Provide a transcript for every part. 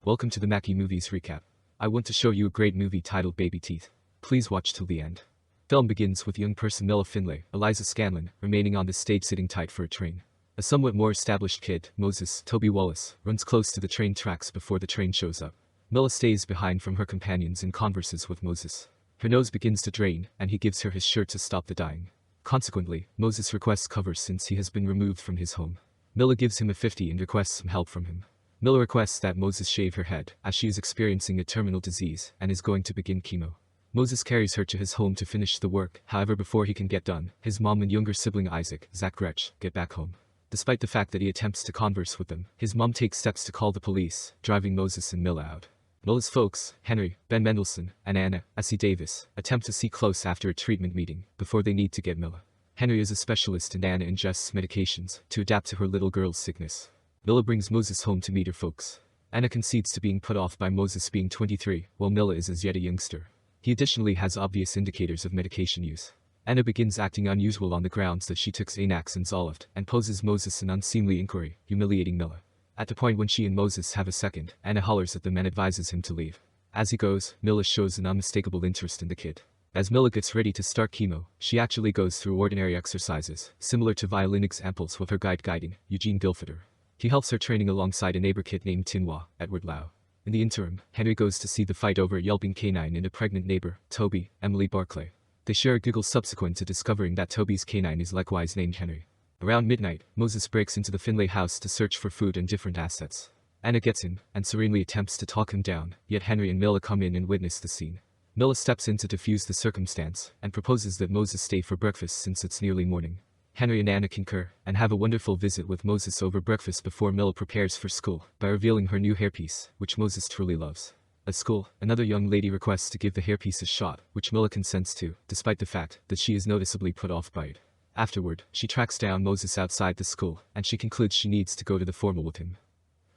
Welcome to the Mackie Movies Recap. I want to show you a great movie titled Baby Teeth. Please watch till the end. Film begins with young person Milla Finlay, Eliza Scanlon, remaining on the stage sitting tight for a train. A somewhat more established kid, Moses, Toby Wallace, runs close to the train tracks before the train shows up. Milla stays behind from her companions and converses with Moses. Her nose begins to drain, and he gives her his shirt to stop the dying. Consequently, Moses requests cover since he has been removed from his home. Milla gives him a 50 and requests some help from him. Milla requests that Moses shave her head, as she is experiencing a terminal disease and is going to begin chemo. Moses carries her to his home to finish the work, however before he can get done, his mom and younger sibling Isaac, Zach Gretsch, get back home. Despite the fact that he attempts to converse with them, his mom takes steps to call the police, driving Moses and Milla out. Milla's folks, Henry, Ben Mendelsohn, and Anna, S.E. Davis, attempt to see close after a treatment meeting, before they need to get Milla. Henry is a specialist and Anna ingests medications to adapt to her little girl's sickness. Milla brings Moses home to meet her folks. Anna concedes to being put off by Moses being 23, while Milla is as yet a youngster. He additionally has obvious indicators of medication use. Anna begins acting unusual on the grounds that she took Xanax and Zoloft, and poses Moses an unseemly inquiry, humiliating Milla. At the point when she and Moses have a second, Anna hollers at them and advises him to leave. As he goes, Milla shows an unmistakable interest in the kid. As Milla gets ready to start chemo, she actually goes through ordinary exercises, similar to violin examples with her guiding, Eugene Gilfetter. He helps her training alongside a neighbor kid named Tinwa, Edward Lau. In the interim, Henry goes to see the fight over a yelping canine and a pregnant neighbor, Toby, Emily Barclay. They share a giggle subsequent to discovering that Toby's canine is likewise named Henry. Around midnight, Moses breaks into the Finlay house to search for food and different assets. Anna gets him, and serenely attempts to talk him down, yet Henry and Milla come in and witness the scene. Milla steps in to defuse the circumstance, and proposes that Moses stay for breakfast since it's nearly morning. Henry and Anna concur, and have a wonderful visit with Moses over breakfast before Milla prepares for school, by revealing her new hairpiece, which Moses truly loves. At school, another young lady requests to give the hairpiece a shot, which Milla consents to, despite the fact that she is noticeably put off by it. Afterward, she tracks down Moses outside the school, and she concludes she needs to go to the formal with him.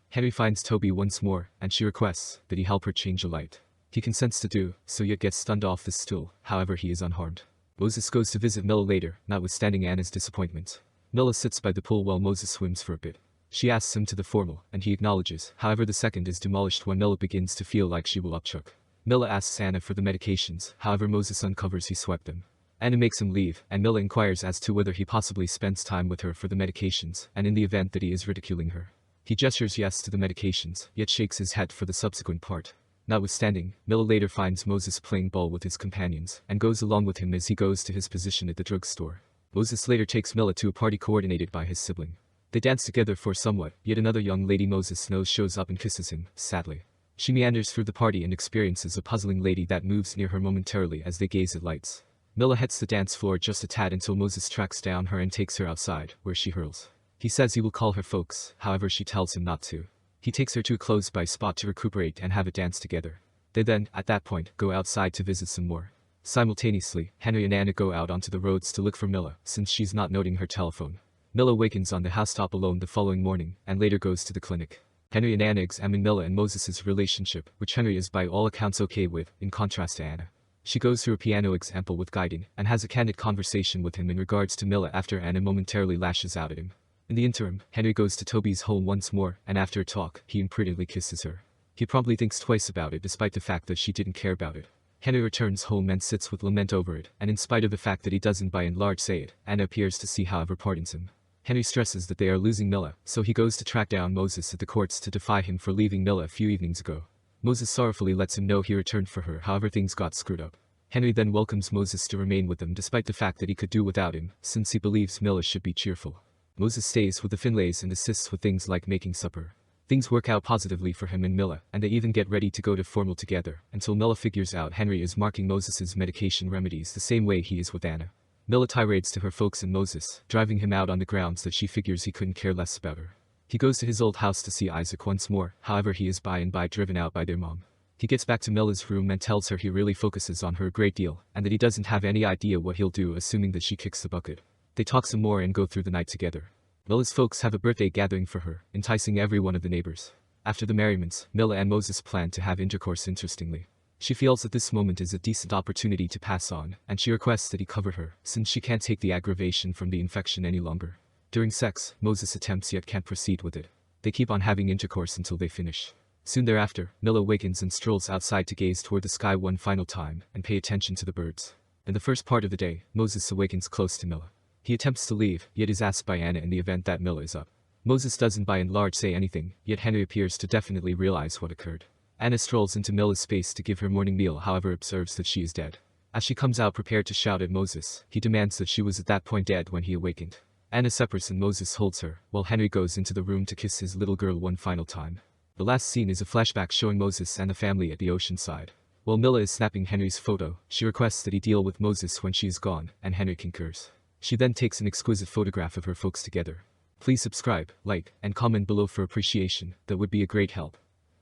Henry finds Toby once more, and she requests that he help her change a light. He consents to do so, yet gets stunned off the stool, however he is unharmed. Moses goes to visit Milla later, notwithstanding Anna's disappointment. Milla sits by the pool while Moses swims for a bit. She asks him to the formal, and he acknowledges, however the second is demolished when Milla begins to feel like she will upchuck. Milla asks Anna for the medications, however Moses uncovers he swept them. Anna makes him leave, and Milla inquires as to whether he possibly spends time with her for the medications, and in the event that he is ridiculing her. He gestures yes to the medications, yet shakes his head for the subsequent part. Notwithstanding, Milla later finds Moses playing ball with his companions, and goes along with him as he goes to his position at the drugstore. Moses later takes Milla to a party coordinated by his sibling. They dance together for somewhat, yet another young lady Moses knows shows up and kisses him, sadly. She meanders through the party and experiences a puzzling lady that moves near her momentarily as they gaze at lights. Milla hits the dance floor just a tad until Moses tracks down her and takes her outside, where she hurls. He says he will call her folks, however she tells him not to. He takes her to a close-by spot to recuperate and have a dance together. They then, at that point, go outside to visit some more. Simultaneously, Henry and Anna go out onto the roads to look for Milla, since she's not noting her telephone. Milla wakens on the housetop alone the following morning, and later goes to the clinic. Henry and Anna examine Milla and Moses' relationship, which Henry is by all accounts okay with, in contrast to Anna. She goes through a piano example with guiding, and has a candid conversation with him in regards to Milla after Anna momentarily lashes out at him. In the interim, Henry goes to Toby's home once more, and after a talk, he imprudently kisses her. He promptly thinks twice about it despite the fact that she didn't care about it. Henry returns home and sits with lament over it, and in spite of the fact that he doesn't by and large say it, Anna appears to see however pardons him. Henry stresses that they are losing Milla, so he goes to track down Moses at the courts to defy him for leaving Milla a few evenings ago. Moses sorrowfully lets him know he returned for her, however things got screwed up. Henry then welcomes Moses to remain with them despite the fact that he could do without him, since he believes Milla should be cheerful. Moses stays with the Finlays and assists with things like making supper. Things work out positively for him and Milla, and they even get ready to go to formal together, until Milla figures out Henry is marking Moses' medication remedies the same way he is with Anna. Milla tirades to her folks and Moses, driving him out on the grounds that she figures he couldn't care less about her. He goes to his old house to see Isaac once more, however he is by and by driven out by their mom. He gets back to Milla's room and tells her he really focuses on her a great deal, and that he doesn't have any idea what he'll do assuming that she kicks the bucket. They talk some more and go through the night together. Milla's folks have a birthday gathering for her, enticing every one of the neighbors. After the merriments, Milla and Moses plan to have intercourse interestingly. She feels that this moment is a decent opportunity to pass on, and she requests that he cover her, since she can't take the aggravation from the infection any longer. During sex, Moses attempts yet can't proceed with it. They keep on having intercourse until they finish. Soon thereafter, Milla awakens and strolls outside to gaze toward the sky one final time and pay attention to the birds. In the first part of the day, Moses awakens close to Milla. He attempts to leave, yet is asked by Anna in the event that Milla is up. Moses doesn't by and large say anything, yet Henry appears to definitely realize what occurred. Anna strolls into Milla's space to give her morning meal, however observes that she is dead. As she comes out prepared to shout at Moses, he demands that she was at that point dead when he awakened. Anna separates and Moses holds her, while Henry goes into the room to kiss his little girl one final time. The last scene is a flashback showing Moses and the family at the ocean side. While Milla is snapping Henry's photo, she requests that he deal with Moses when she is gone, and Henry concurs. She then takes an exquisite photograph of her folks together. Please subscribe, like, and comment below for appreciation, that would be a great help.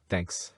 Thanks.